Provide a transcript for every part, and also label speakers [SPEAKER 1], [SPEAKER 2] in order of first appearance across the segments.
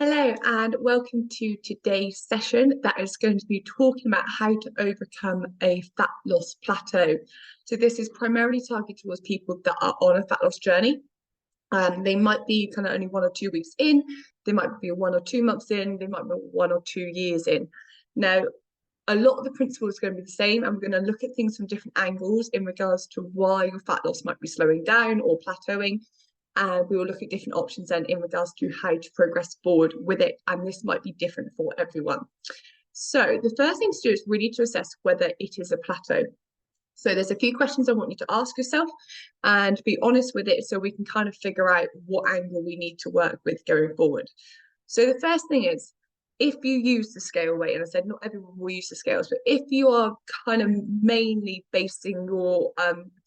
[SPEAKER 1] Hello and welcome to today's session that is going to be talking about how to overcome a fat loss plateau. So this is primarily targeted towards people that are on a fat loss journey. They might be kind of only 1 or 2 weeks in, they might be 1 or 2 months in, they might be 1 or 2 years in. Now, a lot of the principles are going to be the same. I'm going to look at things from different angles in regards to why your fat loss might be slowing down or plateauing. And we will look at different options then in regards to how to progress forward with it. And this might be different for everyone. So the first thing to do is really to assess whether it is a plateau. So there's a few questions I want you to ask yourself and be honest with it so we can kind of figure out what angle we need to work with going forward. So the first thing is, if you use the scale weight, and I said not everyone will use the scales, but if you are kind of mainly basing your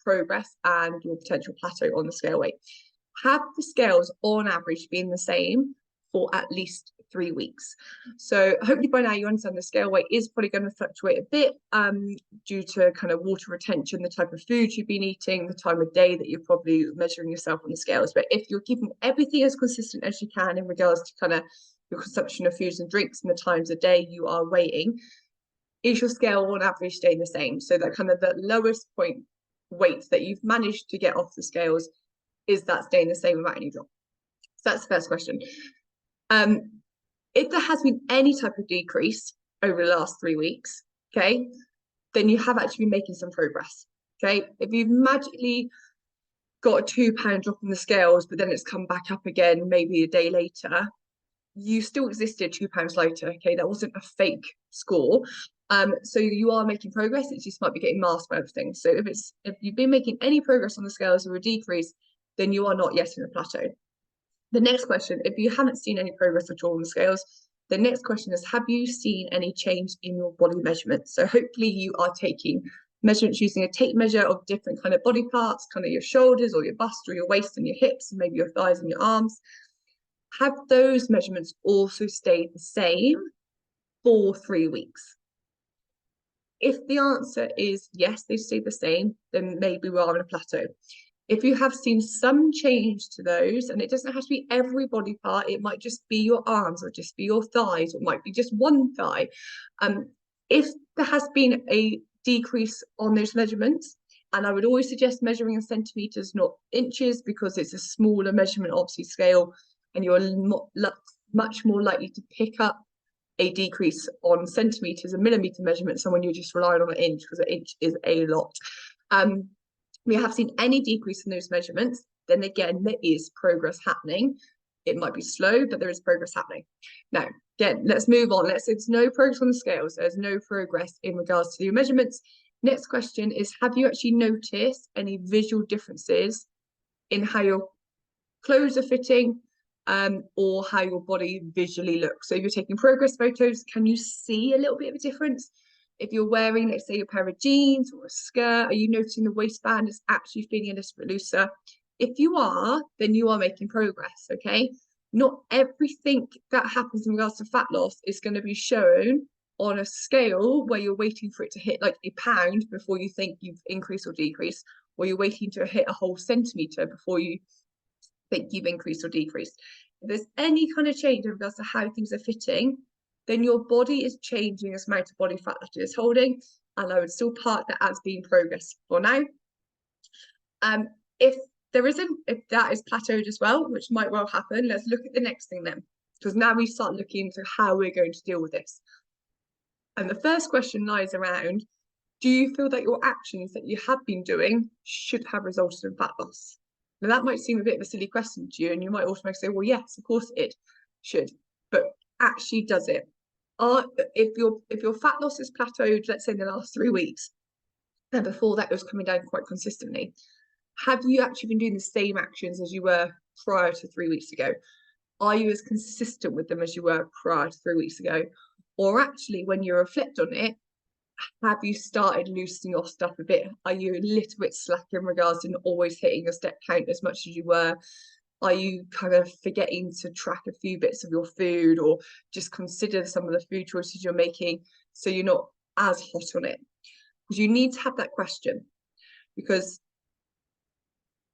[SPEAKER 1] progress and your potential plateau on the scale weight, have the scales on average been the same for at least 3 weeks. So hopefully by now you understand the scale weight is probably going to fluctuate a bit due to kind of water retention, the type of food you've been eating, the time of day that you're probably measuring yourself on the scales. But if you're keeping everything as consistent as you can in regards to kind of your consumption of foods and drinks and the times of day you are weighing, is your scale on average staying the same? So that kind of the lowest point weight that you've managed to get off the scales, is that staying the same without any drop? So that's the first question. If there has been any type of decrease over the last 3 weeks, okay, then you have actually been making some progress. Okay, if you've magically got a £2 drop in the scales, but then it's come back up again maybe a day later, you still existed £2 later. Okay, that wasn't a fake score. So you are making progress. It just might be getting masked by everything. So if you've been making any progress on the scales or a decrease, then you are not yet in a plateau. The next question, if you haven't seen any progress at all on the scales, the next question is, have you seen any change in your body measurements? So hopefully you are taking measurements using a tape measure of different kind of body parts, kind of your shoulders or your bust or your waist and your hips, and maybe your thighs and your arms. Have those measurements also stayed the same for 3 weeks? If the answer is yes, they stay the same, then maybe we are in a plateau. If you have seen some change to those, and it doesn't have to be every body part, it might just be your arms or just be your thighs, or it might be just one thigh. If there has been a decrease on those measurements, and I would always suggest measuring in centimeters, not inches, because it's a smaller measurement, obviously scale, and you're much more likely to pick up a decrease on centimeters and millimeter measurements than when you're just relying on an inch, because an inch is a lot. We have seen any decrease in those measurements, then again, there is progress happening. It might be slow, but there is progress happening. Now, again, let's move on. There's no progress on the scales. There's no progress in regards to your measurements. Next question is, have you actually noticed any visual differences in how your clothes are fitting or how your body visually looks? So if you're taking progress photos, can you see a little bit of a difference? If you're wearing, let's say, a pair of jeans or a skirt, are you noticing the waistband is actually feeling a little bit looser? If you are, then you are making progress, okay? Not everything that happens in regards to fat loss is going to be shown on a scale where you're waiting for it to hit like a pound before you think you've increased or decreased, or you're waiting to hit a whole centimetre before you think you've increased or decreased. If there's any kind of change in regards to how things are fitting, then your body is changing the amount of body fat that it is holding, and I would still park that as being progress for now. If that is plateaued as well, which might well happen, let's look at the next thing then, because now we start looking into how we're going to deal with this. And the first question lies around, do you feel that your actions that you have been doing should have resulted in fat loss? Now that might seem a bit of a silly question to you, and you might automatically say, well, yes, of course it should, but actually does it? If your fat loss is plateaued, let's say in the last 3 weeks, and before that it was coming down quite consistently, have you actually been doing the same actions as you were prior to 3 weeks ago? Are you as consistent with them as you were prior to 3 weeks ago? Or actually, when you reflect on it, have you started loosening your stuff a bit? Are you a little bit slack in regards to not always hitting your step count as much as you were? Are you kind of forgetting to track a few bits of your food, or just consider some of the food choices you're making so you're not as hot on it? Because you need to have that question. Because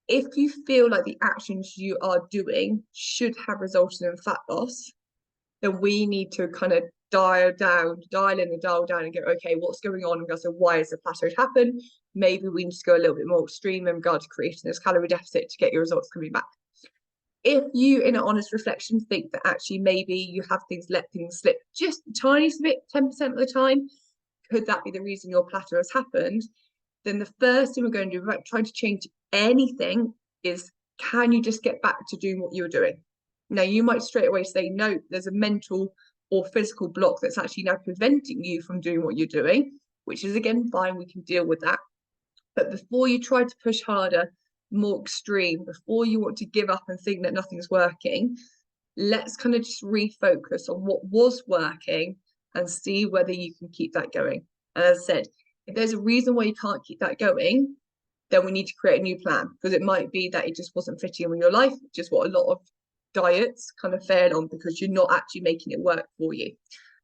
[SPEAKER 1] if you feel like the actions you are doing should have resulted in fat loss, then we need to kind of dial in and dial down and go, okay, what's going on? And go, so why has the plateau happened? Maybe we need to go a little bit more extreme in regard to creating this calorie deficit to get your results coming back. If you, in an honest reflection, think that actually maybe you have let things slip just a tiny bit, 10% of the time, could that be the reason your plateau has happened? Then the first thing we're going to do about trying to change anything is, can you just get back to doing what you were doing? Now, you might straight away say, no, there's a mental or physical block that's actually now preventing you from doing what you're doing, which is, again, fine. We can deal with that. But before you try to push harder, more extreme, before you want to give up and think that nothing's working, let's kind of just refocus on what was working and see whether you can keep that going. And as I said, if there's a reason why you can't keep that going, then we need to create a new plan, because it might be that it just wasn't fitting with your life, which is what a lot of diets kind of fail on, because you're not actually making it work for you.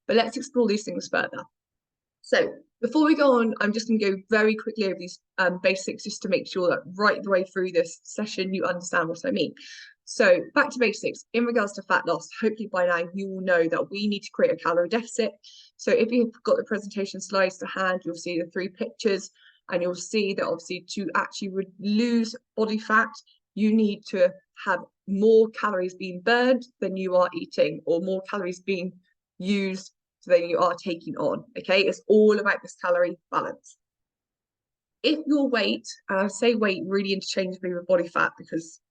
[SPEAKER 1] But let's explore these things further. So before we go on, I'm just going to go very quickly over these basics, just to make sure that right the way through this session you understand what I mean. So back to basics. In regards to fat loss, hopefully by now you will know that we need to create a calorie deficit. So if you've got the presentation slides to hand, you'll see the 3 pictures, and you'll see that obviously to actually lose body fat, you need to have more calories being burned than you are eating, or more calories being used than you are taking on. Okay, it's all about this calorie balance. If your weight, and I say weight really interchangeably with body fat, because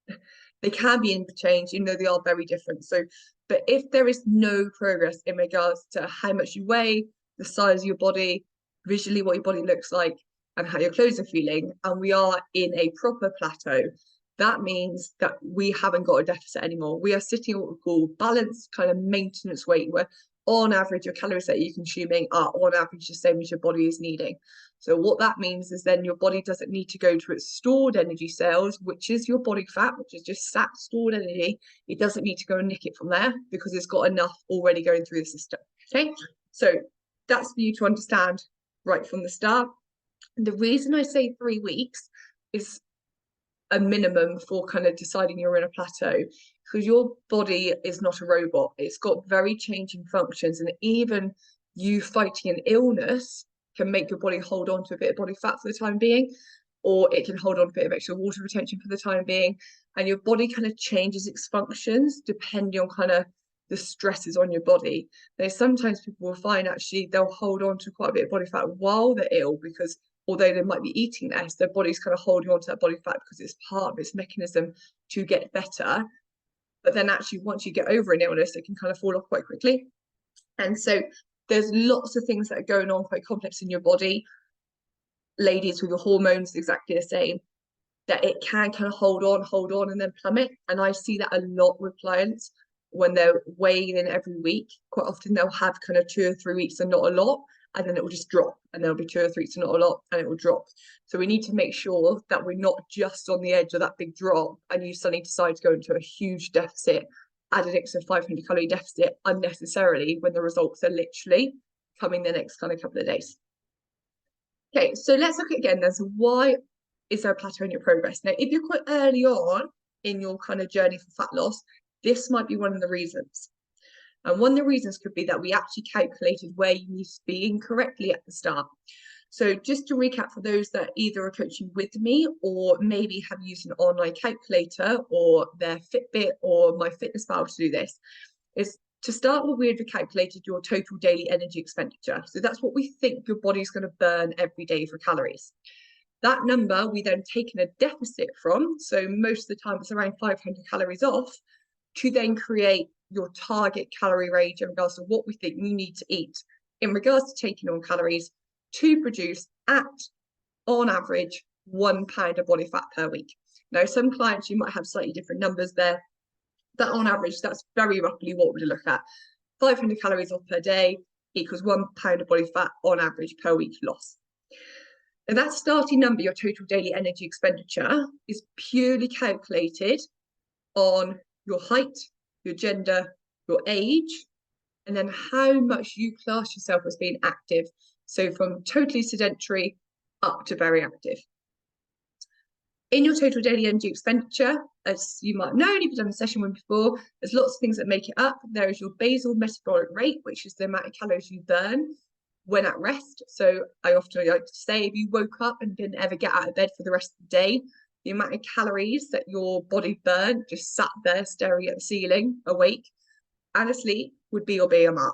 [SPEAKER 1] they can be interchanged, you know, they are very different. So, but if there is no progress in regards to how much you weigh, the size of your body, visually what your body looks like, and how your clothes are feeling, and we are in a proper plateau, that means that we haven't got a deficit anymore. We are sitting at what we call balanced kind of maintenance weight, where on average your calories that you're consuming are on average the same as your body is needing. So what that means is then your body doesn't need to go to its stored energy cells, which is your body fat, which is just sat stored energy. It doesn't need to go and nick it from there, because it's got enough already going through the system. Okay, so that's for you to understand right from the start. And the reason I say 3 weeks is a minimum for kind of deciding you're in a plateau, because your body is not a robot. It's got very changing functions, and even you fighting an illness can make your body hold on to a bit of body fat for the time being, or it can hold on a bit of extra water retention for the time being, and your body kind of changes its functions depending on kind of the stresses on your body. Now, sometimes people will find actually they'll hold on to quite a bit of body fat while they're ill, because although they might be eating less, their body's kind of holding on to that body fat because it's part of its mechanism to get better. But then actually once you get over an illness, it can kind of fall off quite quickly. And so there's lots of things that are going on quite complex in your body. Ladies, with your hormones, exactly the same, that it can kind of hold on and then plummet. And I see that a lot with clients when they're weighing in every week. Quite often they'll have kind of 2 or 3 weeks and not a lot, and then it will just drop, and there'll be 2 or 3 weeks and not a lot, and it will drop. So we need to make sure that we're not just on the edge of that big drop and you suddenly decide to go into a huge deficit, add an extra 500 calorie deficit unnecessarily, when the results are literally coming the next kind of couple of days. Okay, so let's look again then. So why is there a plateau in your progress? Now, if you're quite early on in your kind of journey for fat loss, this might be one of the reasons. And one of the reasons could be that we actually calculated where you need to be incorrectly at the start. So just to recap, for those that either are coaching with me or maybe have used an online calculator or their Fitbit or MyFitnessPal to do this, is to start with, we had calculated your total daily energy expenditure. So that's what we think your body's going to burn every day for calories. That number we then taken a deficit from, so most of the time it's around 500 calories off, to then create your target calorie range in regards to what we think you need to eat in regards to taking on calories to produce at, on average, 1 pound of body fat per week. Now, some clients, you might have slightly different numbers there, but on average, that's very roughly what we're looking at. 500 calories off per day equals 1 pound of body fat on average per week loss. And that starting number, your total daily energy expenditure, is purely calculated on your height, your gender, your age, and then how much you class yourself as being active. So from totally sedentary up to very active. In your total daily energy expenditure, as you might have known if you've done a session one before, there's lots of things that make it up. There is your basal metabolic rate, which is the amount of calories you burn when at rest. So I often like to say, if you woke up and didn't ever get out of bed for the rest of the day, the amount of calories that your body burned, just sat there staring at the ceiling, awake and asleep, would be your BMR.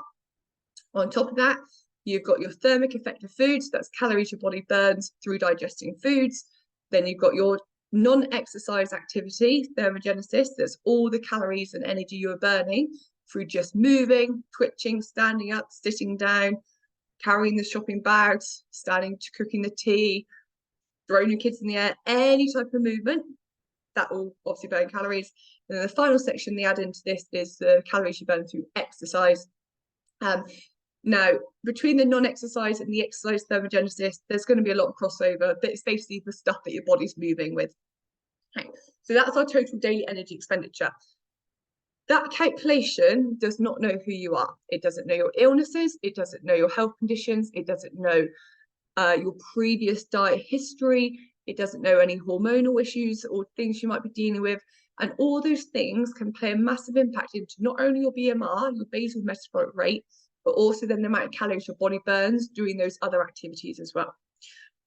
[SPEAKER 1] On top of that, you've got your thermic effect of foods, that's calories your body burns through digesting foods. Then you've got your non-exercise activity, thermogenesis, that's all the calories and energy you're burning through just moving, twitching, standing up, sitting down, carrying the shopping bags, standing to cooking the tea, throwing your kids in the air, any type of movement, that will obviously burn calories. And then the final section they add into this is the calories you burn through exercise. Now, between the non-exercise and the exercise thermogenesis, there's going to be a lot of crossover, but it's basically the stuff that your body's moving with. Okay. So that's our total daily energy expenditure. That calculation does not know who you are. It doesn't know your illnesses. It doesn't know your health conditions. It doesn't know your previous diet history. It doesn't know any hormonal issues or things you might be dealing with. And all those things can play a massive impact into not only your BMR, your basal metabolic rate, but also then the amount of calories your body burns doing those other activities as well.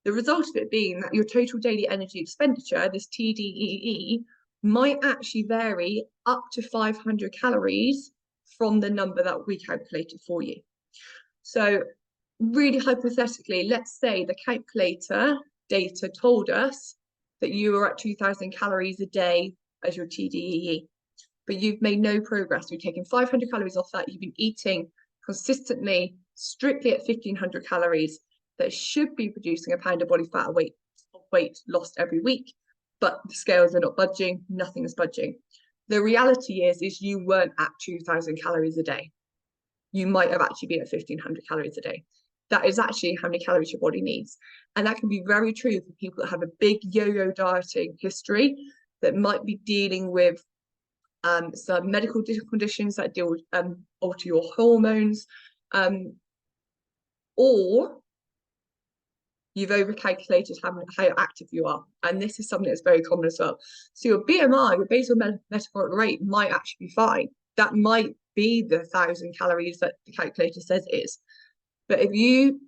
[SPEAKER 1] The result of it being that your total daily energy expenditure, this TDEE, might actually vary up to 500 calories from the number that we calculated for you. So really hypothetically, let's say the calculator data told us that you were at 2,000 calories a day as your TDEE, but you've made no progress. You've taken 500 calories off that. You've been eating consistently, strictly at 1,500 calories, that should be producing a pound of body fat weight lost every week, but the scales are not budging, nothing is budging. The reality is you weren't at 2,000 calories a day. You might have actually been at 1,500 calories a day. That is actually how many calories your body needs. And that can be very true for people that have a big yo-yo dieting history, that might be dealing with some medical conditions that deal with alter your hormones, or you've overcalculated how active you are. And this is something that's very common as well. So your BMI, your basal metabolic rate, might actually be fine. That might be the 1,000 calories that the calculator says it is. But if you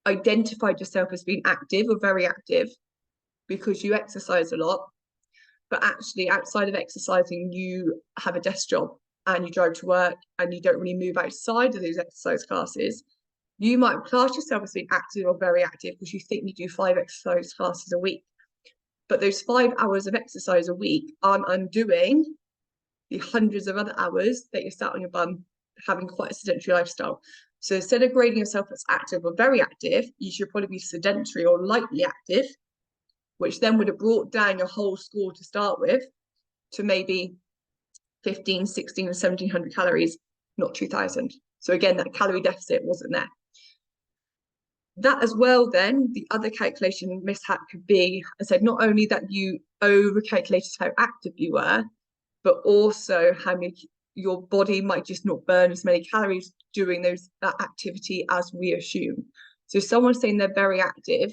[SPEAKER 1] identified yourself as being active or very active because you exercise a lot, but actually outside of exercising, you have a desk job and you drive to work and you don't really move outside of those exercise classes, you might class yourself as being active or very active because you think you do 5 exercise classes a week. But those 5 hours of exercise a week aren't undoing the hundreds of other hours that you're sat on your bum having quite a sedentary lifestyle. So instead of grading yourself as active or very active, you should probably be sedentary or lightly active, which then would have brought down your whole score to start with to maybe 15, 16, or 1,700 calories, not 2,000. So again, that calorie deficit wasn't there. That as well, then, the other calculation mishap could be, I said, not only that you over-calculated how active you were, but also how many your body might just not burn as many calories doing that activity as we assume. So someone saying they're very active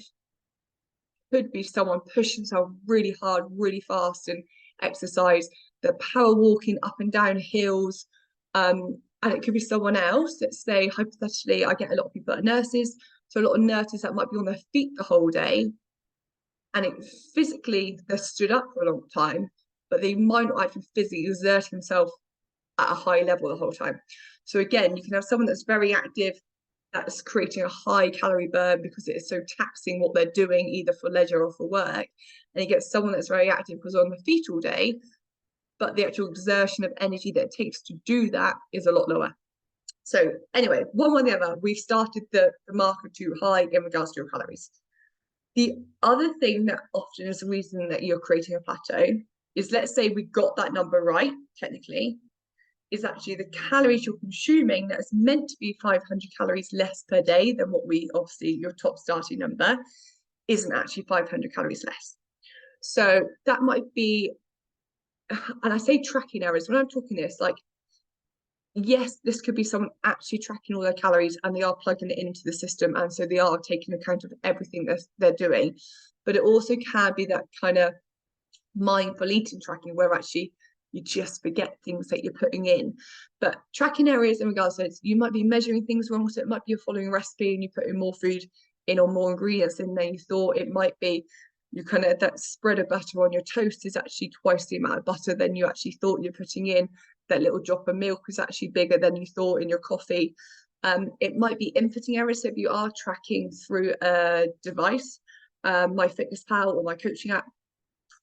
[SPEAKER 1] could be someone pushing themselves really hard, really fast and exercise. They're power walking up and down hills. And it could be someone else. Let's say, hypothetically, I get a lot of people that are nurses. So a lot of nurses that might be on their feet the whole day. And physically, they're stood up for a long time, but they might not actually physically exert themselves at a high level the whole time. So again, you can have someone that's very active, that's creating a high calorie burn because it is so taxing what they're doing, either for leisure or for work. And you get someone that's very active because on the feet all day, but the actual exertion of energy that it takes to do that is a lot lower. So anyway, one way or the other, we've started the marker too high in regards to your calories. The other thing that often is the reason that you're creating a plateau is, let's say we got that number right, technically, is actually the calories you're consuming that is meant to be 500 calories less per day than what we, obviously, your top starting number, isn't actually 500 calories less. So that might be, and I say tracking errors, when I'm talking this, like, yes, this could be someone actually tracking all their calories and they are plugging it into the system. And so they are taking account of everything they're doing. But it also can be that kind of mindful eating tracking, where actually you just forget things that you're putting in. But tracking areas in regards to it, you might be measuring things wrong. So it might be you're following a recipe and you put in more food in or more ingredients in than you thought. It might be you kind of, that spread of butter on your toast is actually twice the amount of butter than you actually thought you're putting in. That little drop of milk is actually bigger than you thought in your coffee. It might be inputting errors. So if you are tracking through a device, MyFitnessPal or my coaching app,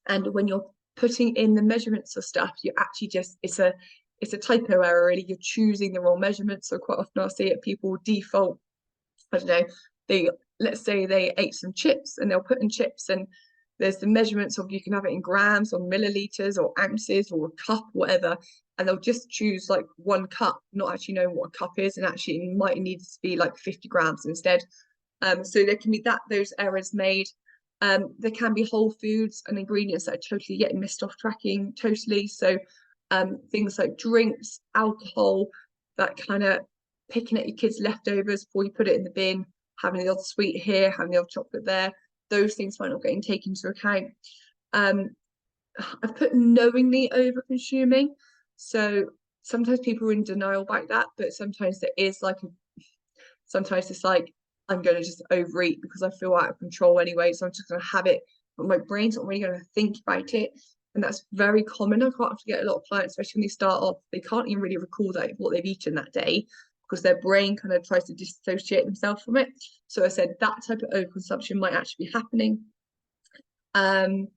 [SPEAKER 1] and when you're putting in the measurements of stuff, you actually just, it's a typo error, really. You're choosing the wrong measurements. So quite often I'll see it, people default, I don't know, let's say they ate some chips and they'll put in chips, and there's the measurements of, you can have it in grams or milliliters or ounces or a cup, whatever, and they'll just choose like 1 cup, not actually knowing what a cup is, and actually it might need to be like 50 grams instead. So there can be those errors made. There can be whole foods and ingredients that are totally getting missed off tracking totally. So things like drinks, alcohol, that kind of picking at your kids' leftovers before you put it in the bin, having the odd sweet here, having the odd chocolate there, those things might not get taken into account. I've put knowingly over consuming. So sometimes people are in denial about that, but sometimes there is like sometimes it's like, I'm going to just overeat because I feel out of control anyway, so I'm just going to have it, but my brain's not really going to think about it. And that's very common. I quite often get a lot of clients, especially when they start off, they can't even really recall what they've eaten that day because their brain kind of tries to dissociate themselves from it. So I said that type of overconsumption might actually be happening. And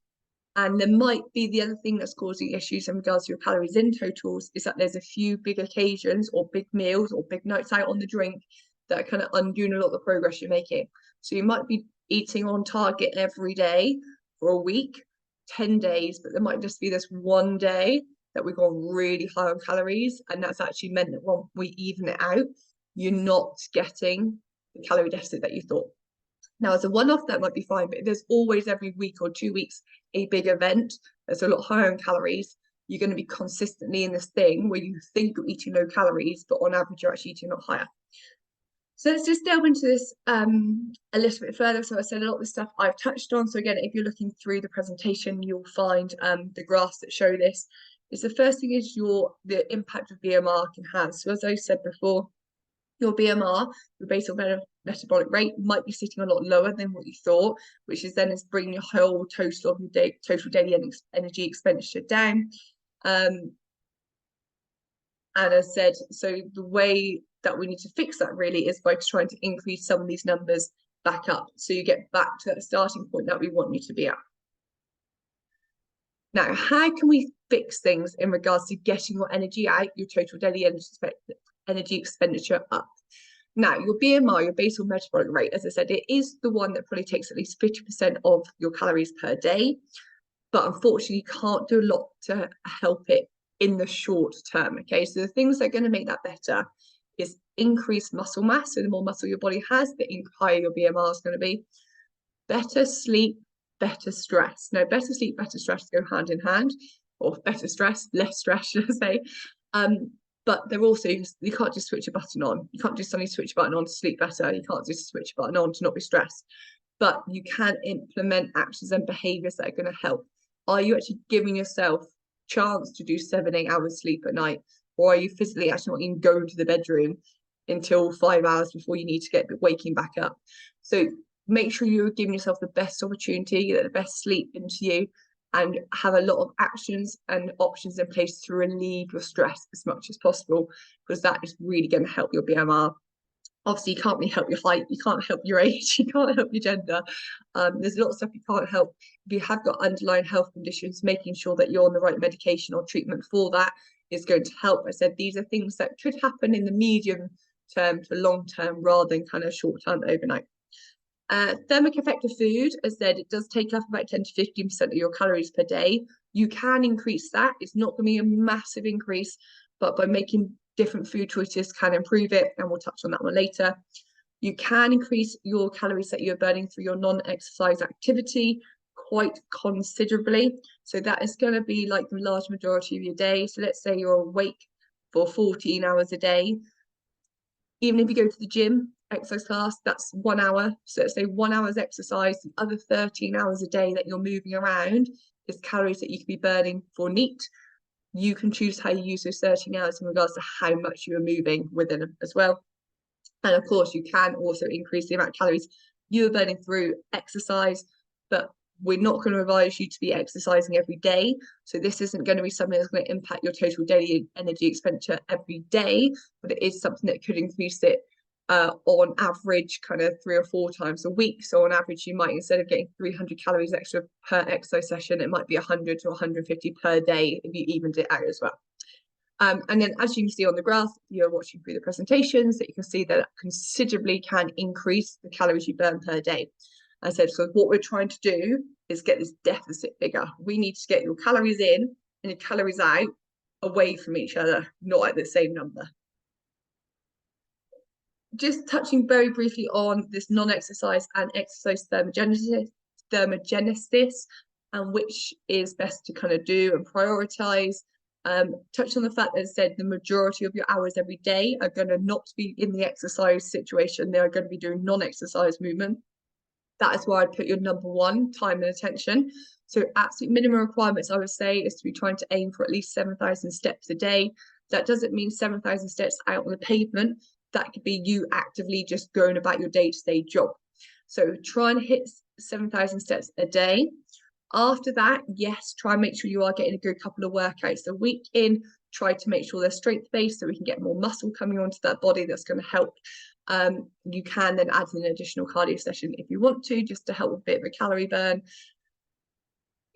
[SPEAKER 1] there might be the other thing that's causing issues in regards to your calories in totals is that there's a few big occasions or big meals or big nights out on the drink that are kind of undoing a lot of the progress you're making. So you might be eating on target every day for a week, 10 days, but there might just be this one day that we've gone really high on calories, and that's actually meant that when we even it out, you're not getting the calorie deficit that you thought. Now, as a one-off, that might be fine, but if there's always every week or 2 weeks a big event that's a lot higher in calories, you're going to be consistently in this thing where you think you're eating low calories, but on average, you're actually eating a lot higher. So let's just delve into this a little bit further. So I said a lot of the stuff I've touched on. So again, if you're looking through the presentation, you'll find the graphs that show this. Is the first thing is the impact of BMR can have. So as I said before, your BMR, your basal metabolic rate, might be sitting a lot lower than what you thought, which is then bringing your whole total of your total daily energy expenditure down. And as I said, so the way that we need to fix that really is by trying to increase some of these numbers back up, so you get back to that starting point that we want you to be at. Now, how can we fix things in regards to getting your energy out, your total daily energy expenditure up? Now, your BMR, your basal metabolic rate, as I said, it is the one that probably takes at least 50% of your calories per day, but unfortunately, you can't do a lot to help it in the short term, okay? So the things that are going to make that better is increased muscle mass. So the more muscle your body has, the higher your BMR is going to be. Better sleep, better stress. Now, better sleep, better stress go hand in hand, or better stress, less stress, should I say. But they're also, you can't just switch a button on. You can't just suddenly switch a button on to sleep better. You can't just switch a button on to not be stressed. But you can implement actions and behaviors that are going to help. Are you actually giving yourself chance to do 7-8 hours sleep at night? Or are you physically actually not even going to the bedroom until 5 hours before you need to get waking back up? So make sure you're giving yourself the best opportunity, get the best sleep into you, and have a lot of actions and options in place to relieve your stress as much as possible, because that is really going to help your BMR. Obviously, you can't really help your height, you can't help your age, you can't help your gender. There's a lot of stuff you can't help. If you have got underlying health conditions, making sure that you're on the right medication or treatment for that is going to help. I said these are things that could happen in the medium term to long term rather than kind of short term overnight. Thermic effect of food, as I said, it does take up about 10 to 15% of your calories per day. You can increase that. It's not going to be a massive increase, but by making different food choices can improve it, and we'll touch on that one later. You can increase your calories that you're burning through your non-exercise activity quite considerably. So that is going to be like the large majority of your day. So let's say you're awake for 14 hours a day. Even if you go to the gym, exercise class, that's 1 hour. So let's say 1 hour's exercise, the other 13 hours a day that you're moving around is calories that you can be burning for NEAT. You can choose how you use those 13 hours in regards to how much you are moving within them as well. And of course, you can also increase the amount of calories you are burning through exercise, but we're not going to advise you to be exercising every day. So this isn't going to be something that's going to impact your total daily energy expenditure every day, but it is something that could increase it on average kind of 3 or 4 times a week. So on average, you might, instead of getting 300 calories extra per exercise session, it might be 100 to 150 per day if you evened it out as well. And then as you can see on the graph, you're watching through the presentations, that you can see that considerably can increase the calories you burn per day. I said, so what we're trying to do is get this deficit figure. We need to get your calories in and your calories out away from each other, not at the same number. Just touching very briefly on this non-exercise and exercise thermogenesis, and which is best to kind of do and prioritize. Touch on the fact that I said the majority of your hours every day are going to not be in the exercise situation. They are going to be doing non-exercise movement. That is why I'd put your number one, time and attention. So absolute minimum requirements, I would say, is to be trying to aim for at least 7,000 steps a day. That doesn't mean 7,000 steps out on the pavement. That could be you actively just going about your day-to-day job. So try and hit 7,000 steps a day. After that, yes, try and make sure you are getting a good couple of workouts a week in. Try to make sure they're strength-based so we can get more muscle coming onto that body. That's going to help. You can then add an additional cardio session if you want to, just to help with a bit of a calorie burn.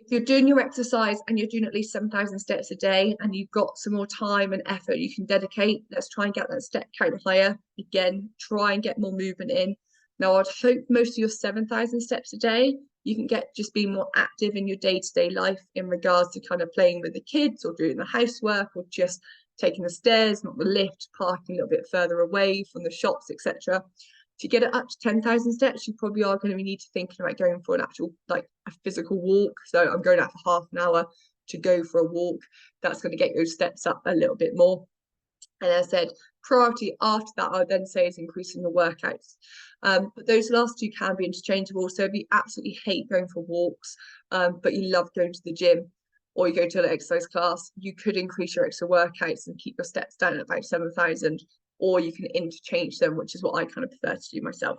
[SPEAKER 1] If you're doing your exercise and you're doing at least 7,000 steps a day and you've got some more time and effort you can dedicate, let's try and get that step count higher. Again, try and get more movement in. Now, I'd hope most of your 7,000 steps a day, you can get just being more active in your day-to-day life in regards to kind of playing with the kids or doing the housework or just taking the stairs, not the lift, parking a little bit further away from the shops, etc. To get it up to 10,000 steps, you probably are going to need to thinking about going for an actual, like a physical walk. So I'm going out for half an hour to go for a walk. That's going to get those steps up a little bit more. And as I said, priority after that, I would then say, is increasing the workouts. But those last two can be interchangeable. So if you absolutely hate going for walks, but you love going to the gym, or you go to an exercise class, you could increase your extra workouts and keep your steps down at about 7,000, or you can interchange them, which is what I kind of prefer to do myself.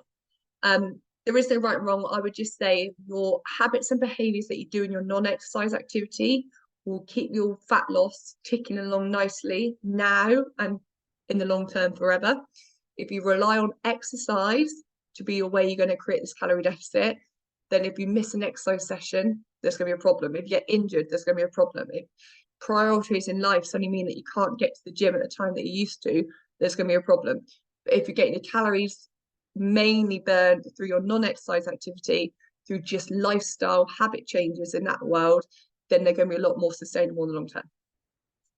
[SPEAKER 1] There is no right and wrong. I would just say your habits and behaviors that you do in your non-exercise activity will keep your fat loss ticking along nicely now and in the long term forever. If you rely on exercise to be your way you're going to create this calorie deficit, then if you miss an exercise session, there's going to be a problem. If you get injured, there's going to be a problem. If priorities in life suddenly mean that you can't get to the gym at the time that you used to, there's going to be a problem. But if you're getting the calories mainly burned through your non-exercise activity, through just lifestyle habit changes in that world, then they're going to be a lot more sustainable in the long term.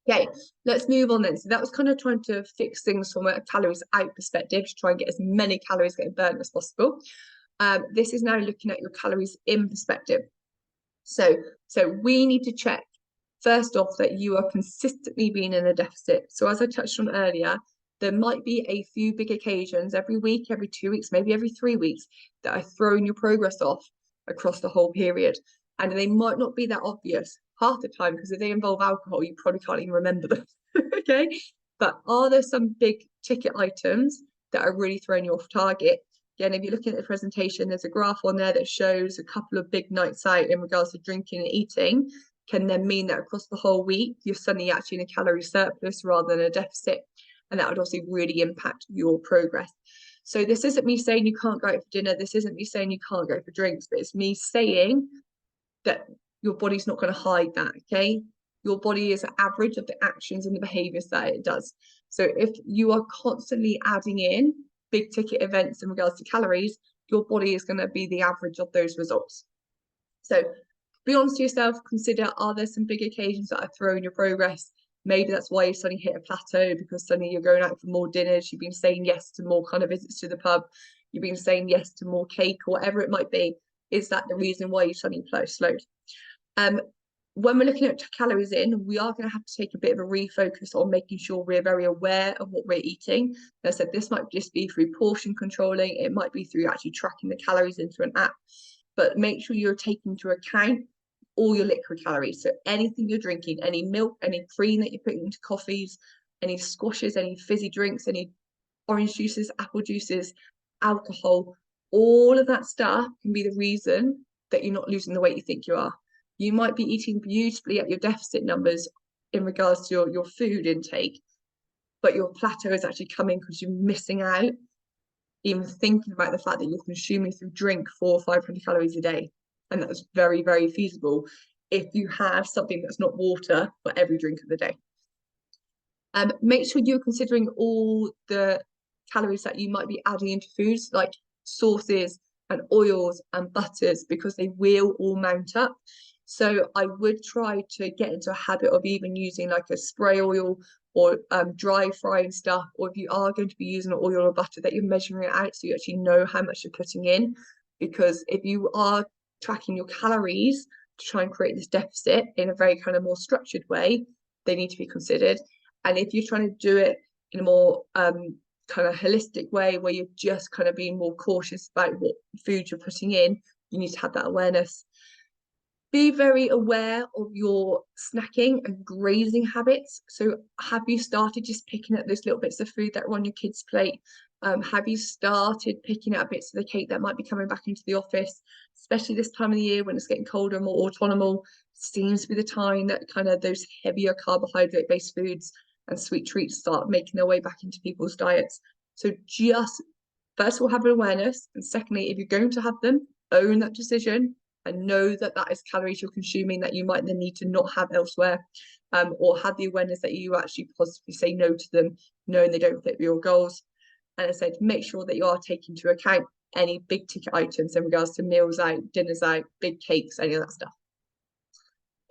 [SPEAKER 1] Okay, let's move on then. So that was kind of trying to fix things from a calories out perspective, to try and get as many calories getting burned as possible. This is now looking at your calories in perspective. So we need to check first off that you are consistently being in a deficit. So as I touched on earlier, there might be a few big occasions every week, every 2 weeks, maybe every 3 weeks, that are throwing your progress off across the whole period. And they might not be that obvious half the time, because if they involve alcohol, you probably can't even remember them. Okay, but are there some big ticket items that are really throwing you off target? Again, if you're looking at the presentation, there's a graph on there that shows a couple of big nights out in regards to drinking and eating can then mean that across the whole week, you're suddenly actually in a calorie surplus rather than a deficit. And that would also really impact your progress. So this isn't me saying you can't go out for dinner. This isn't me saying you can't go for drinks, but it's me saying that your body's not going to hide that, okay? Your body is an average of the actions and the behaviors that it does. So if you are constantly adding in big ticket events in regards to calories, your body is going to be the average of those results. So be honest to yourself, consider, are there some big occasions that are throwing your progress? Maybe that's why you suddenly hit a plateau, because suddenly you're going out for more dinners, you've been saying yes to more kind of visits to the pub, you've been saying yes to more cake, or whatever it might be. Is that the reason why you suddenly slowed? When we're looking at calories in, we are going to have to take a bit of a refocus on making sure we're very aware of what we're eating. As I said, this might just be through portion controlling, it might be through actually tracking the calories into an app, but make sure you're taking into account all your liquid calories. So anything you're drinking, any milk, any cream that you're putting into coffees, any squashes, any fizzy drinks, any orange juices, apple juices, alcohol, all of that stuff can be the reason that you're not losing the weight you think you are. You might be eating beautifully at your deficit numbers in regards to your food intake, but your plateau is actually coming because you're missing out, even thinking about the fact that you're consuming through drink 400 or 500 calories a day. And that's very, very feasible if you have something that's not water for every drink of the day. Make sure you're considering all the calories that you might be adding into foods, like sauces and oils and butters, because they will all mount up. So I would try to get into a habit of even using like a spray oil or dry frying stuff, or if you are going to be using an oil or butter, that you're measuring it out so you actually know how much you're putting in. Because if you are tracking your calories to try and create this deficit in a very kind of more structured way, they need to be considered. And if you're trying to do it in a more kind of holistic way, where you're just kind of being more cautious about what food you're putting in, you need to have that awareness. Be very aware of your snacking and grazing habits. So have you started just picking up those little bits of food that are on your kids' plate? Have you started picking up bits of the cake that might be coming back into the office, especially this time of the year when it's getting colder and more autumnal? Seems to be the time that kind of those heavier carbohydrate-based foods and sweet treats start making their way back into people's diets. So just first of all, have an awareness, and secondly, if you're going to have them, own that decision and know that that is calories you're consuming that you might then need to not have elsewhere, or have the awareness that you actually positively say no to them, knowing they don't fit with your goals. And I said, make sure that you are taking into account any big ticket items in regards to meals out, dinners out, big cakes, any of that stuff.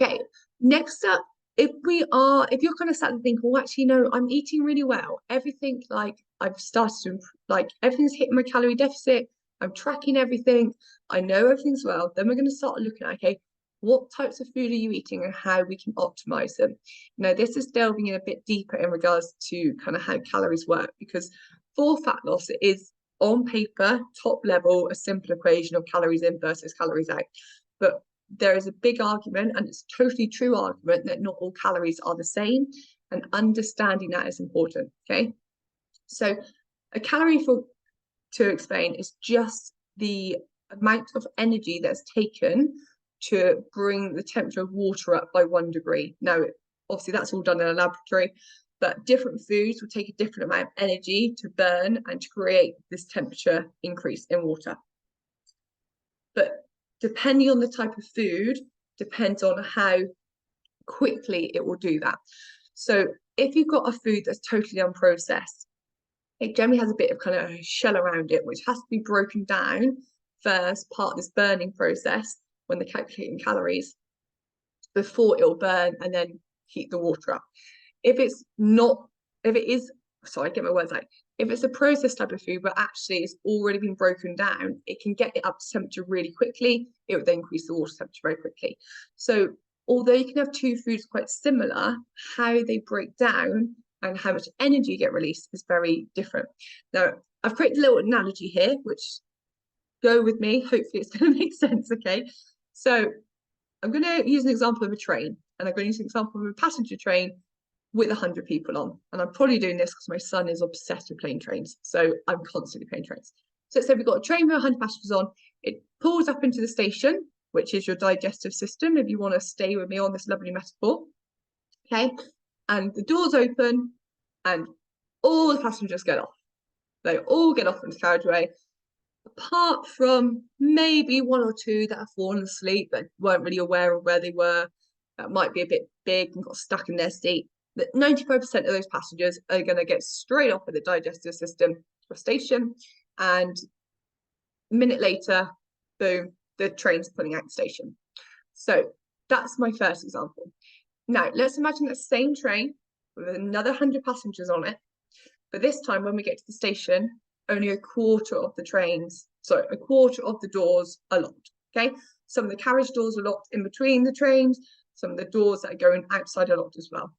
[SPEAKER 1] Okay, next up, if you're kind of sat and thinking, well, actually, no, I'm eating really well. Everything, like I've started to, like everything's hitting my calorie deficit. I'm tracking everything. I know everything's well. Then we're going to start looking at, okay, what types of food are you eating and how we can optimize them. Now, this is delving in a bit deeper in regards to kind of how calories work, because for fat loss, it is on paper, top level, a simple equation of calories in versus calories out. But there is a big argument, and it's a totally true argument, that not all calories are the same, and understanding that is important. Okay, so a calorie, to explain, is just the amount of energy that's taken to bring the temperature of water up by 1 degree. Now, obviously that's all done in a laboratory, but different foods will take a different amount of energy to burn and to create this temperature increase in water. But depending on the type of food, depends on how quickly it will do that. So if you've got a food that's totally unprocessed, it generally has a bit of kind of a shell around it, which has to be broken down first, part of this burning process when they're calculating calories, before it'll burn and then heat the water up. If it is, sorry, get my words out. If it's a processed type of food, but actually it's already been broken down, it can get it up to temperature really quickly. It would then increase the water temperature very quickly. So although you can have two foods quite similar, how they break down and how much energy you get released is very different. Now, I've created a little analogy here, which, go with me. Hopefully it's going to make sense, okay? So I'm going to use an example of a train, and I'm going to use an example of a passenger train with 100 people on. And I'm probably doing this because my son is obsessed with plane trains. So I'm constantly playing trains. So let's say we've got a train with 100 passengers on. It pulls up into the station, which is your digestive system, if you want to stay with me on this lovely metaphor. Okay. And the doors open and all the passengers get off. They all get off into the carriageway, apart from maybe one or two that have fallen asleep but weren't really aware of where they were. That might be a bit big and got stuck in their seat. That 95% of those passengers are going to get straight off of the digestive system to a station, and a minute later, boom, the train's pulling out the station. So that's my first example. Now, let's imagine that same train with another 100 passengers on it. But this time, when we get to the station, only a quarter of the doors are locked. Okay, some of the carriage doors are locked in between the trains. Some of the doors that are going outside are locked as well.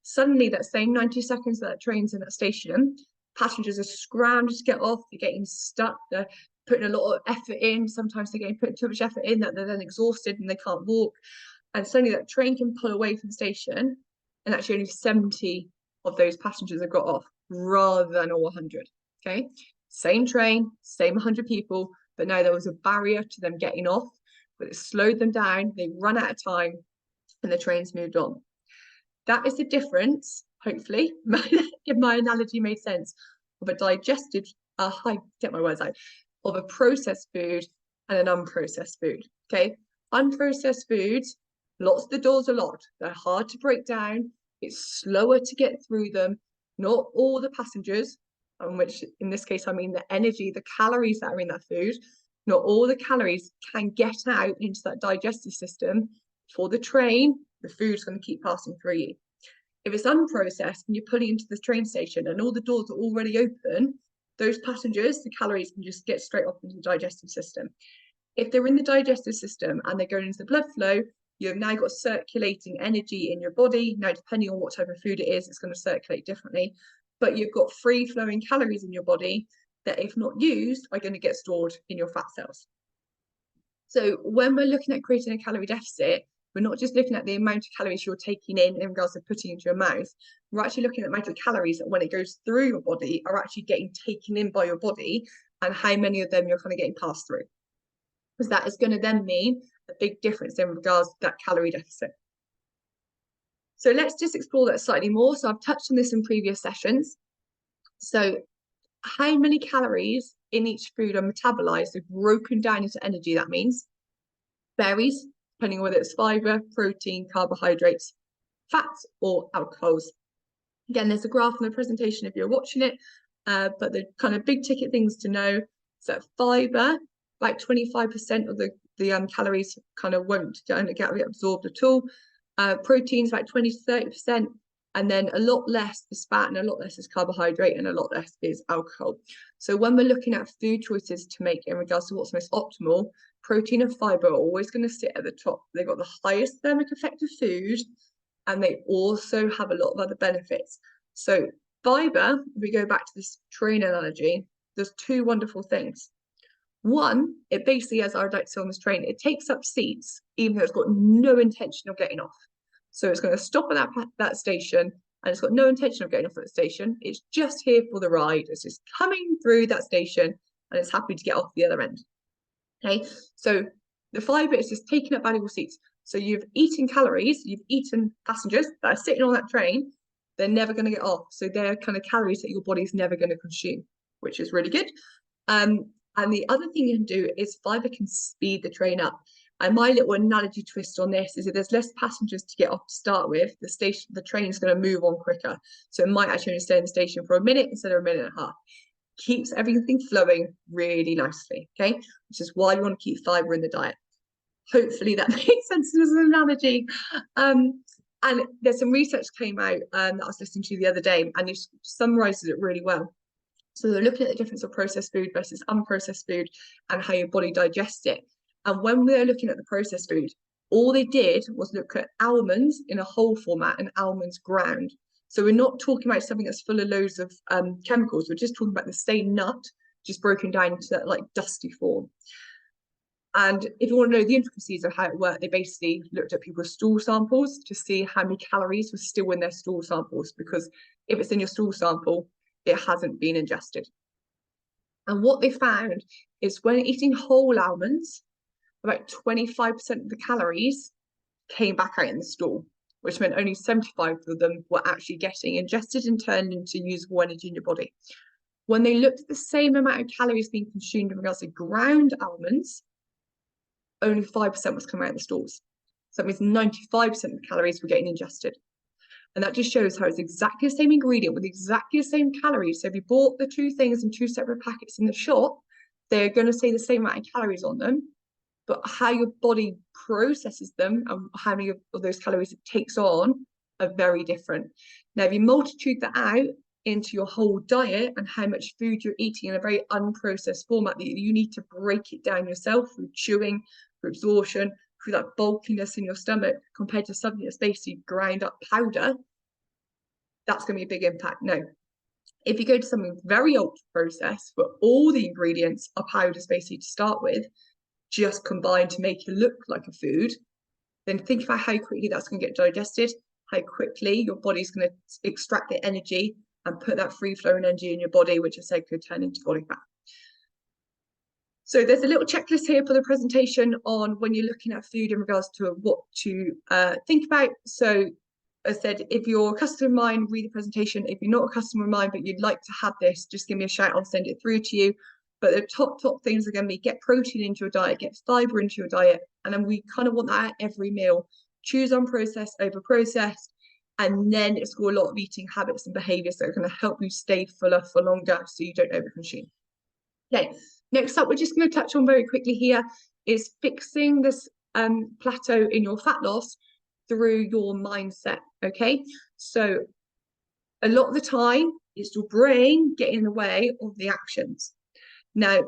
[SPEAKER 1] Suddenly, that same 90 seconds that train's in that station, passengers are scrounging to get off. They're getting stuck. They're putting a lot of effort in. Sometimes they're getting put too much effort in that they're then exhausted and they can't walk. and suddenly that train can pull away from the station, and actually only 70 of those passengers have got off rather than all 100. Okay, same train, same 100 people, but now there was a barrier to them getting off, but it slowed them down. They run out of time, and the trains moved on. That is the difference, hopefully, if my analogy made sense, of a digested, get my words out, of a processed food and an unprocessed food. Okay, unprocessed foods, lots of the doors are locked. They're hard to break down. It's slower to get through them. Not all the passengers, which in this case I mean the energy, the calories that are in that food, not all the calories can get out into that digestive system. For the train, the food's going to keep passing through you. If it's unprocessed and you're pulling into the train station and all the doors are already open, those passengers, the calories can just get straight off into the digestive system. If they're in the digestive system and they're going into the blood flow, you've now got circulating energy in your body. Now, depending on what type of food it is, it's going to circulate differently. But you've got free flowing calories in your body that, if not used, are going to get stored in your fat cells. So when we're looking at creating a calorie deficit, we're not just looking at the amount of calories you're taking in regards to putting into your mouth. We're actually looking at the amount of calories that when it goes through your body are actually getting taken in by your body, and how many of them you're kind of getting passed through. Because that is going to then mean a big difference in regards to that calorie deficit. So let's just explore that slightly more. So I've touched on this in previous sessions. So how many calories in each food are metabolized, so broken down into energy? That means varies depending on whether it's fiber, protein, carbohydrates, fats, or alcohols. Again, there's a graph in the presentation if you're watching it, but the kind of big ticket things to know is that fiber, like 25% of the calories kind of won't get absorbed at all. Proteins like 20 to 30%, and then a lot less is fat and a lot less is carbohydrate and a lot less is alcohol. So when we're looking at food choices to make in regards to what's most optimal, protein and fiber are always going to sit at the top. They've got the highest thermic effect of food, and they also have a lot of other benefits. So fiber, if we go back to this train analogy, there's two wonderful things. One, it basically, as I would like to say on this train, it takes up seats, even though it's got no intention of getting off. So it's going to stop at that station, and it's got no intention of getting off at the station. It's just here for the ride. It's just coming through that station, and it's happy to get off the other end. Okay, so the fiber is just taking up valuable seats. So you've eaten calories, you've eaten passengers that are sitting on that train. They're never going to get off. So they're kind of calories that your body's never going to consume, which is really good. And the other thing you can do is fiber can speed the train up. And my little analogy twist on this is if there's less passengers to get off to start with, the train is going to move on quicker. So it might actually only stay in the station for a minute instead of a minute and a half. Keeps everything flowing really nicely, okay? Which is why you want to keep fiber in the diet. Hopefully that makes sense as an analogy. And there's some research came out that I was listening to the other day, and it summarizes it really well. So they're looking at the difference of processed food versus unprocessed food and how your body digests it. And when they're looking at the processed food, all they did was look at almonds in a whole format and almonds ground. So we're not talking about something that's full of loads of chemicals. We're just talking about the same nut, just broken down into that like dusty form. And if you want to know the intricacies of how it worked, they basically looked at people's stool samples to see how many calories were still in their stool samples, because if it's in your stool sample, it hasn't been ingested. And what they found is when eating whole almonds, about 25% of the calories came back out in the stool, which meant only 75 of them were actually getting ingested and turned into usable energy in your body. When they looked at the same amount of calories being consumed in regards to ground almonds, only 5% was coming out of the stools. So that means 95% of the calories were getting ingested. And that just shows how it's exactly the same ingredient with exactly the same calories. So if you bought the two things in two separate packets in the shop, they're going to say the same amount of calories on them, but how your body processes them and how many of those calories it takes on are very different. Now, if you multitude that out into your whole diet and how much food you're eating in a very unprocessed format, that you need to break it down yourself through chewing, through absorption, through that bulkiness in your stomach, compared to something that's basically ground up powder, that's going to be a big impact. Now, if you go to something very ultra processed, where all the ingredients are powders basically to start with, just combined to make it look like a food, then think about how quickly that's going to get digested, how quickly your body's going to extract the energy and put that free flowing energy in your body, which I said could turn into body fat. So there's a little checklist here for the presentation on when you're looking at food in regards to what to think about. So as I said, if you're a customer of mine, read the presentation. If you're not a customer of mine, but you'd like to have this, just give me a shout, I'll send it through to you. But the top things are going to be get protein into your diet, get fiber into your diet. And then we kind of want that at every meal. Choose unprocessed over processed. And then it's got a lot of eating habits and behaviors that are going to help you stay fuller for longer so you don't overconsume. Okay, next up, we're just going to touch on very quickly here is fixing this plateau in your fat loss through your mindset. Okay, so a lot of the time it's your brain getting in the way of the actions. Now, the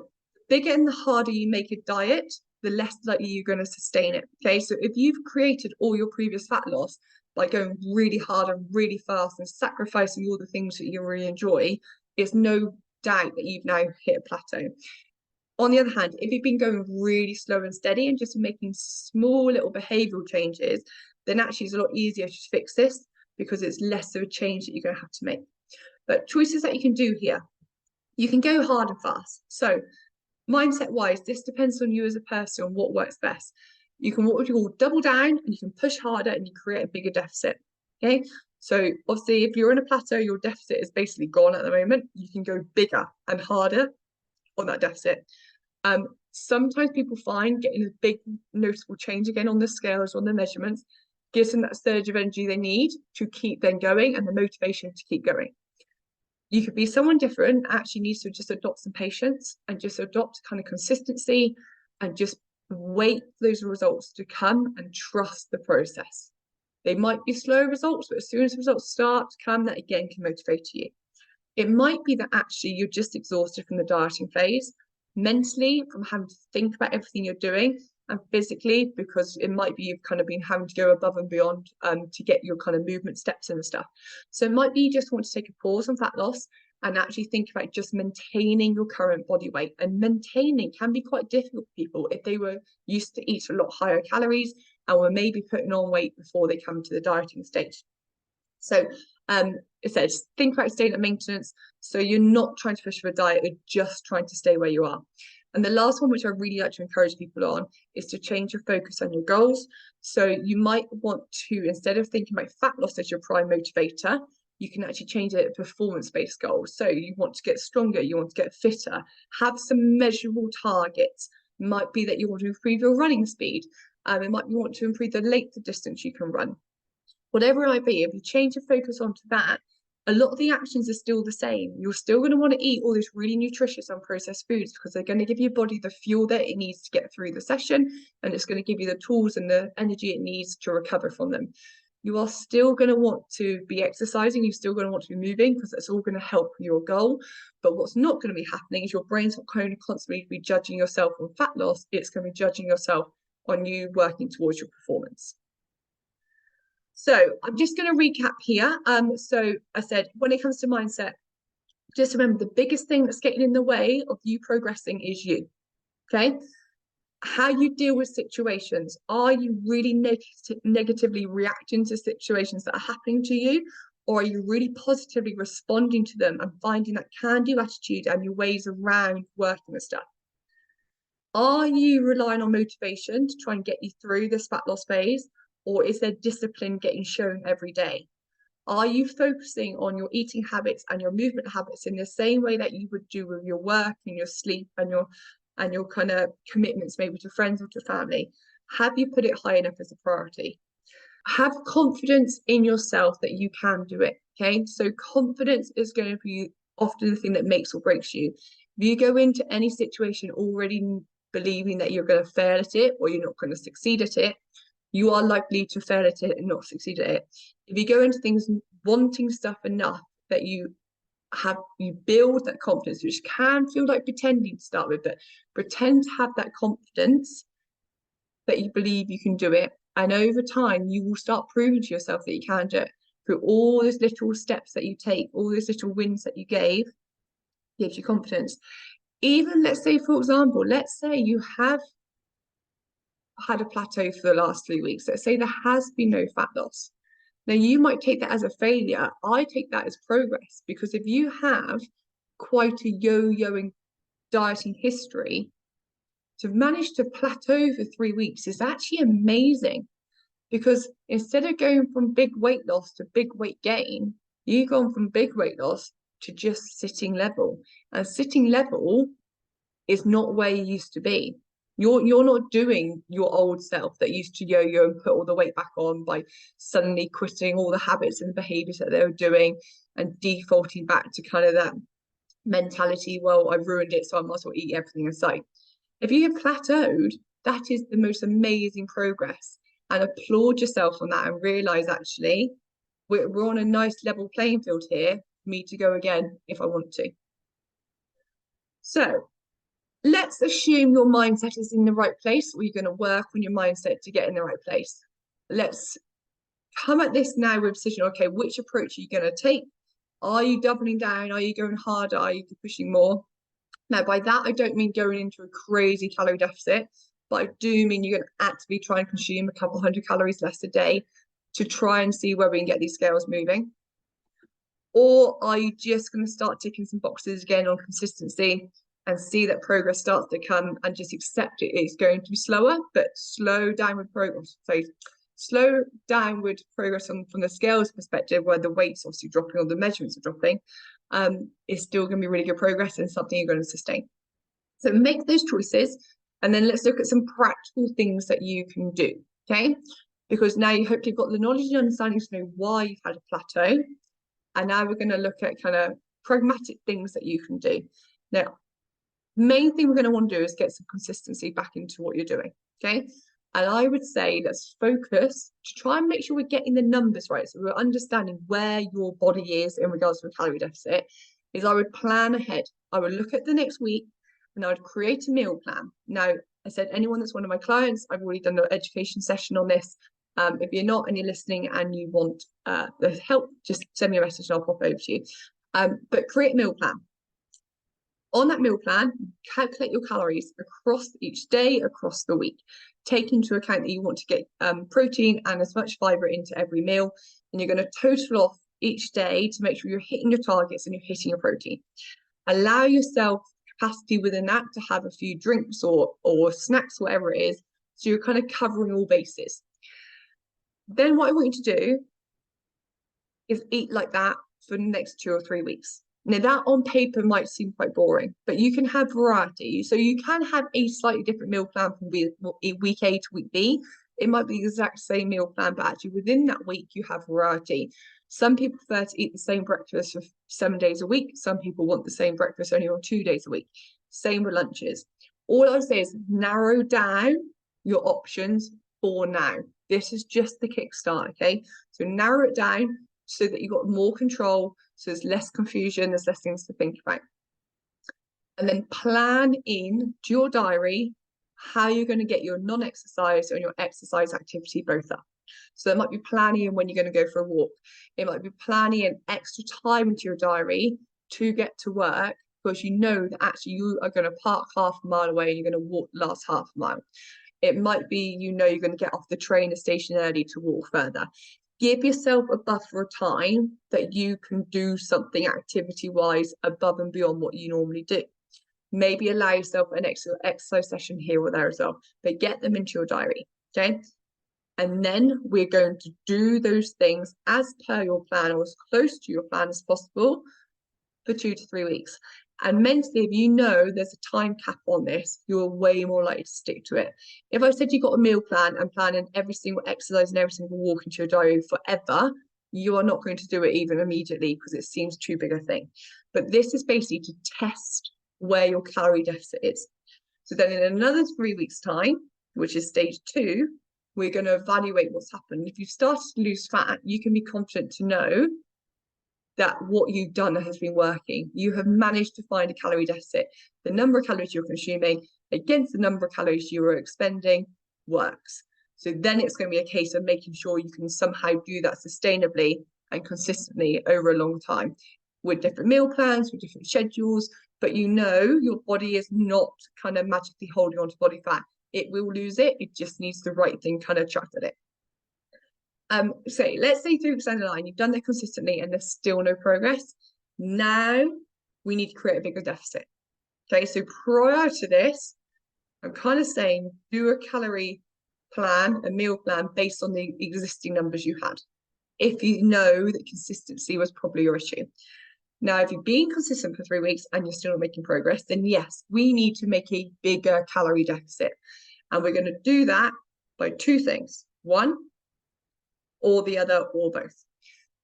[SPEAKER 1] bigger and the harder you make a diet, the less likely you're going to sustain it. Okay, so if you've created all your previous fat loss by going really hard and really fast and sacrificing all the things that you really enjoy, it's no doubt that you've now hit a plateau. On the other hand, if you've been going really slow and steady and just making small little behavioral changes, then actually it's a lot easier to fix this because it's less of a change that you're going to have to make. But choices that you can do here, you can go hard and fast. So mindset wise, this depends on you as a person on what works best. You can what you call double down and you can push harder and you create a bigger deficit. Okay, so obviously if you're in a plateau, your deficit is basically gone at the moment. You can go bigger and harder on that deficit. Sometimes people find getting a big noticeable change again on the scales, on the measurements, gives them that surge of energy they need to keep them going and the motivation to keep going. You could be someone different, actually needs to just adopt some patience and just adopt kind of consistency and just wait for those results to come and trust the process. They might be slow results, but as soon as the results start to come, that again can motivate you. It might be that actually you're just exhausted from the dieting phase, mentally from having to think about everything you're doing, and physically because it might be you've kind of been having to go above and beyond to get your kind of movement steps in and stuff. So it might be you just want to take a pause on fat loss and actually think about just maintaining your current body weight. And maintaining can be quite difficult for people if they were used to eat a lot higher calories and were maybe putting on weight before they come to the dieting stage. So it says think about staying at maintenance. So you're not trying to push for a diet, you're just trying to stay where you are. And the last one, which I really like to encourage people on, is to change your focus on your goals. So you might want to, instead of thinking about fat loss as your prime motivator, you can actually change it to performance-based goals. So you want to get stronger, you want to get fitter, have some measurable targets. It might be that you want to improve your running speed. It might be you want to improve the length of distance you can run. Whatever it might be, if you change your focus onto that, a lot of the actions are still the same. You're still going to want to eat all these really nutritious unprocessed foods because they're going to give your body the fuel that it needs to get through the session, and it's going to give you the tools and the energy it needs to recover from them. You are still going to want to be exercising, you're still going to want to be moving because that's all going to help your goal. But what's not going to be happening is your brain's not going to constantly be judging yourself on fat loss, it's going to be judging yourself on you working towards your performance. So I'm just going to recap here. So I said, when it comes to mindset, just remember the biggest thing that's getting in the way of you progressing is you. Okay. How you deal with situations. Are you really negatively reacting to situations that are happening to you? Or are you really positively responding to them and finding that can-do attitude and your ways around working with stuff? Are you relying on motivation to try and get you through this fat loss phase? Or is there discipline getting shown every day? Are you focusing on your eating habits and your movement habits in the same way that you would do with your work and your sleep and your kind of commitments maybe to friends or to family? Have you put it high enough as a priority? Have confidence in yourself that you can do it, okay? So confidence is going to be often the thing that makes or breaks you. If you go into any situation already believing that you're going to fail at it or you're not going to succeed at it, you are likely to fail at it and not succeed at it. If you go into things wanting stuff enough that you build that confidence, which can feel like pretending to start with, but pretend to have that confidence that you believe you can do it. And over time, you will start proving to yourself that you can do it through all those little steps that you take, all those little wins that you gives you confidence. Even let's say, for example, let's say you have had a plateau for the last 3 weeks. Let's say there has been no fat loss. Now, you might take that as a failure. I take that as progress, because if you have quite a yo-yoing dieting history, to manage to plateau for 3 weeks is actually amazing, because instead of going from big weight loss to big weight gain, you've gone from big weight loss to just sitting level. And sitting level is not where you used to be. You're not doing your old self that used to yo-yo and put all the weight back on by suddenly quitting all the habits and the behaviors that they were doing and defaulting back to kind of that mentality, well, I've ruined it, so I might as well eat everything in sight. If you have plateaued, that is the most amazing progress. And applaud yourself on that and realize, actually, we're on a nice level playing field here for me to go again if I want to. So let's assume your mindset is in the right place, or you're going to work on your mindset to get in the right place. Let's come at this now with decision. Okay, which approach are you going to take? Are you doubling down? Are you going harder? Are you pushing more? Now, by that, I don't mean going into a crazy calorie deficit, but I do mean you're going to actively try and consume a couple hundred calories less a day to try and see where we can get these scales moving. Or are you just going to start ticking some boxes again on consistency and see that progress starts to come and just accept it is going to be slower, but slow downward progress. So slow downward progress from the scales perspective, where the weight's obviously dropping or the measurements are dropping, is still going to be really good progress and something you're going to sustain. So make those choices, and then let's look at some practical things that you can do, okay? Because now you hopefully got the knowledge and understanding to know why you've had a plateau. And now we're going to look at kind of pragmatic things that you can do. Now, main thing we're going to want to do is get some consistency back into what you're doing, okay? And I would say let's focus to try and make sure we're getting the numbers right, so we're understanding where your body is in regards to a calorie deficit. Is I would plan ahead. I would look at the next week and I would create a meal plan. Now, I said anyone that's one of my clients, I've already done an education session on this. If you're not and you're listening and you want the help, just send me a message and I'll pop over to you. But create a meal plan. On that meal plan, calculate your calories across each day, across the week. Take into account that you want to get protein and as much fiber into every meal. And you're going to total off each day to make sure you're hitting your targets and you're hitting your protein. Allow yourself capacity within that to have a few drinks or snacks, whatever it is. So you're kind of covering all bases. Then what I want you to do is eat like that for the next 2 or 3 weeks. Now, that on paper might seem quite boring, but you can have variety. So you can have a slightly different meal plan from week A to week B. It might be the exact same meal plan, but actually within that week, you have variety. Some people prefer to eat the same breakfast for 7 days a week. Some people want the same breakfast only on 2 days a week. Same with lunches. All I would say is narrow down your options for now. This is just the kickstart, okay? So narrow it down so that you've got more control, so there's less confusion, there's less things to think about. And then plan in to your diary how you're going to get your non-exercise and your exercise activity both up. So that might be planning in when you're going to go for a walk. It might be planning an extra time into your diary to get to work, because you know that actually you are going to park half a mile away and you're going to walk the last half a mile. It might be, you know, you're going to get off the train or station early to walk further. Give yourself a buffer of time that you can do something activity-wise above and beyond what you normally do. Maybe allow yourself an exercise session here or there as well, but get them into your diary, okay? And then we're going to do those things as per your plan, or as close to your plan as possible, for 2 to 3 weeks. And mentally, if you know there's a time cap on this, you're way more likely to stick to it. If I said you got a meal plan and planning every single exercise and every single walk into your diary forever, you are not going to do it even immediately, because it seems too big a thing. But this is basically to test where your calorie deficit is. So then in another 3 weeks' time, which is stage 2, we're going to evaluate what's happened. If you've started to lose fat, you can be confident to know that what you've done has been working. You have managed to find a calorie deficit. The number of calories you're consuming against the number of calories you are expending works. So then it's going to be a case of making sure you can somehow do that sustainably and consistently over a long time, with different meal plans, with different schedules. But you know your body is not kind of magically holding on to body fat. it will lose it. It just needs the right thing kind of chucked at it. So let's say 3 weeks down the line, you've done that consistently and there's still no progress. Now we need to create a bigger deficit. Okay, so prior to this, I'm kind of saying do a calorie plan, a meal plan based on the existing numbers you had. If you know that consistency was probably your issue. Now, if you've been consistent for 3 weeks and you're still not making progress, then yes, we need to make a bigger calorie deficit. And we're going to do that by 2 things. One, or the other, or both.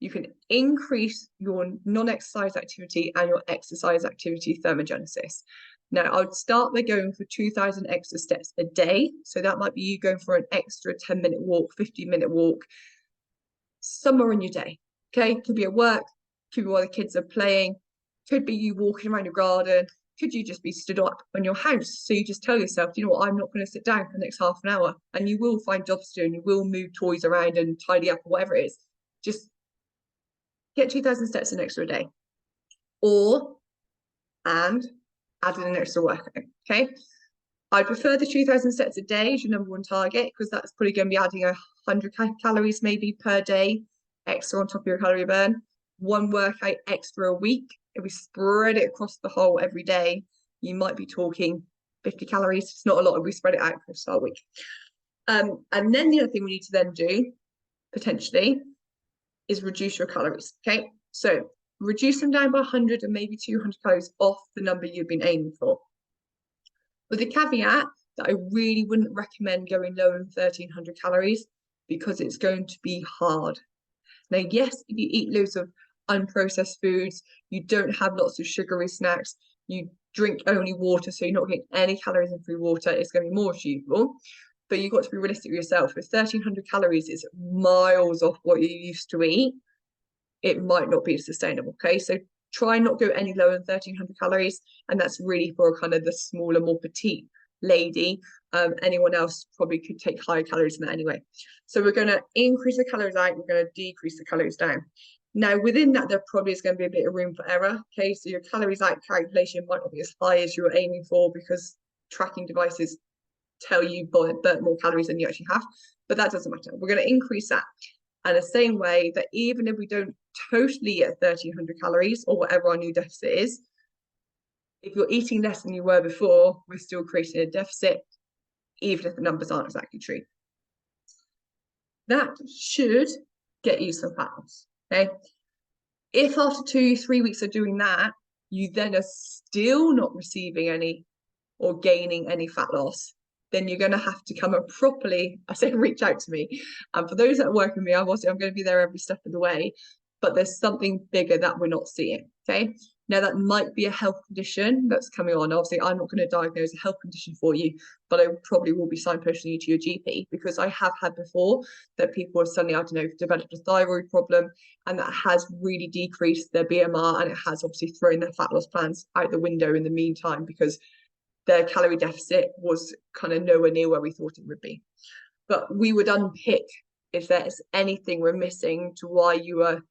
[SPEAKER 1] You can increase your non-exercise activity and your exercise activity thermogenesis. Now, I would start by going for 2,000 extra steps a day. So that might be you going for an extra 10-minute walk, 15-minute walk, somewhere in your day. Okay, could be at work, could be while the kids are playing, could be you walking around your garden, could you just be stood up in your house? So you just tell yourself, you know what, I'm not going to sit down for the next half an hour. And you will find jobs to do and you will move toys around and tidy up or whatever it is. Just get 2,000 steps an extra day. And add in an extra workout, okay? I prefer the 2,000 steps a day as your number 1 target because that's probably going to be adding 100 calories maybe per day extra on top of your calorie burn. 1 workout extra a week. If we spread it across the whole every day, you might be talking 50 calories. It's not a lot if we spread it out across the week. And then the other thing we need to then do, potentially, is reduce your calories, okay? So reduce them down by 100 and maybe 200 calories off the number you've been aiming for. With the caveat that I really wouldn't recommend going lower than 1,300 calories because it's going to be hard. Now, yes, if you eat loads of unprocessed foods, you don't have lots of sugary snacks, you drink only water, so you're not getting any calories in through water, it's going to be more achievable. But you've got to be realistic with yourself. If 1,300 calories is miles off what you used to eat, it might not be sustainable, okay? So try not go any lower than 1,300 calories, and that's really for kind of the smaller, more petite lady. Anyone else probably could take higher calories than that anyway. So we're going to increase the calories out, we're going to decrease the calories down. Now, within that, there probably is going to be a bit of room for error, okay? So your calories out calculation might not be as high as you were aiming for because tracking devices tell you burn more calories than you actually have, but that doesn't matter. We're going to increase that. And the same way that even if we don't totally get 1,300 calories or whatever our new deficit is, if you're eating less than you were before, we're still creating a deficit, even if the numbers aren't exactly true. That should get you some fat loss, okay? If after 2-3 weeks of doing that, you then are still not receiving any or gaining any fat loss, then you're going to have to come and properly, I say, reach out to me. And for those that work with me, I'm going to be there every step of the way, but there's something bigger that we're not seeing, okay? Now, that might be a health condition that's coming on. Obviously, I'm not going to diagnose a health condition for you, but I probably will be signposting you to your GP because I have had before that people have suddenly, I don't know, developed a thyroid problem and that has really decreased their BMR and it has obviously thrown their fat loss plans out the window in the meantime because their calorie deficit was kind of nowhere near where we thought it would be. But we would unpick if there's anything we're missing to why you are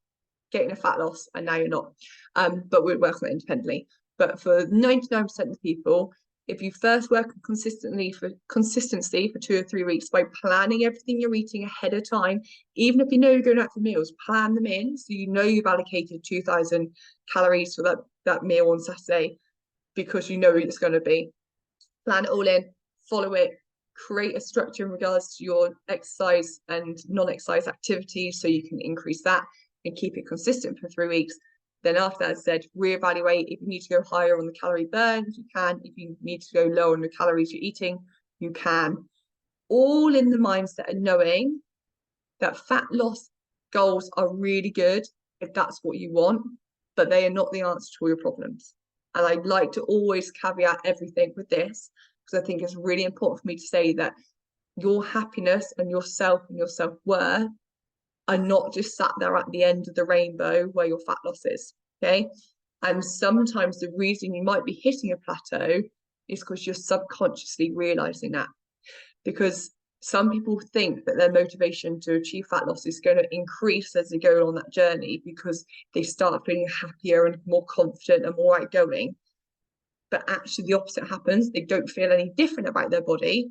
[SPEAKER 1] getting a fat loss and now you're not. But we'd work on it independently. But for 99% of the people, if you first work consistency for 2 or 3 weeks by planning everything you're eating ahead of time, even if you know you're going out for meals, plan them in so you know you've allocated 2,000 calories for that meal on Saturday because you know it's going to be. Plan it all in, follow it, create a structure in regards to your exercise and non-exercise activities so you can increase that and keep it consistent for 3 weeks. Then after that said, reevaluate. If you need to go higher on the calorie burn, you can. If you need to go lower on the calories you're eating, you can. All in the mindset of knowing that fat loss goals are really good if that's what you want, but they are not the answer to all your problems. And I'd like to always caveat everything with this because I think it's really important for me to say that your happiness and your self-worth are not just sat there at the end of the rainbow where your fat loss is, okay? And sometimes the reason you might be hitting a plateau is because you're subconsciously realizing that. Because some people think that their motivation to achieve fat loss is going to increase as they go on that journey because they start feeling happier and more confident and more outgoing. But actually the opposite happens. They don't feel any different about their body.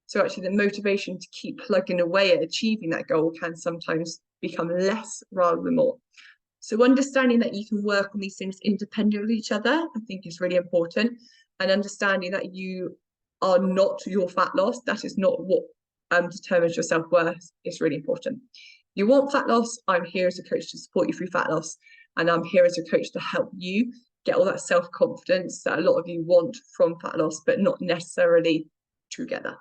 [SPEAKER 1] So actually the motivation to keep plugging away at achieving that goal can sometimes become less rather than more. So understanding that you can work on these things independent of each other, I think is really important. And understanding that you are not your fat loss, that is not what determines your self-worth, is really important. You want fat loss, I'm here as a coach to support you through fat loss. And I'm here as a coach to help you get all that self-confidence that a lot of you want from fat loss, but not necessarily together.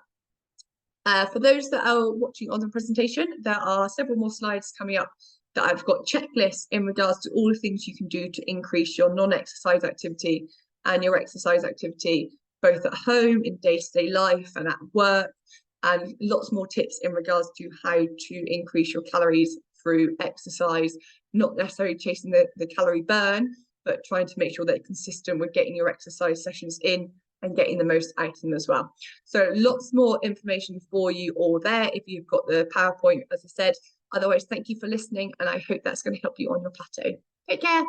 [SPEAKER 1] For those that are watching on the presentation, there are several more slides coming up that I've got checklists in regards to all the things you can do to increase your non-exercise activity and your exercise activity, both at home, in day-to-day life and at work, and lots more tips in regards to how to increase your calories through exercise, not necessarily chasing the calorie burn, but trying to make sure that you're consistent with getting your exercise sessions in and getting the most out of them as well. So lots more information for you all there if you've got the PowerPoint, as I said. Otherwise, thank you for listening, and I hope that's going to help you on your plateau. Take care.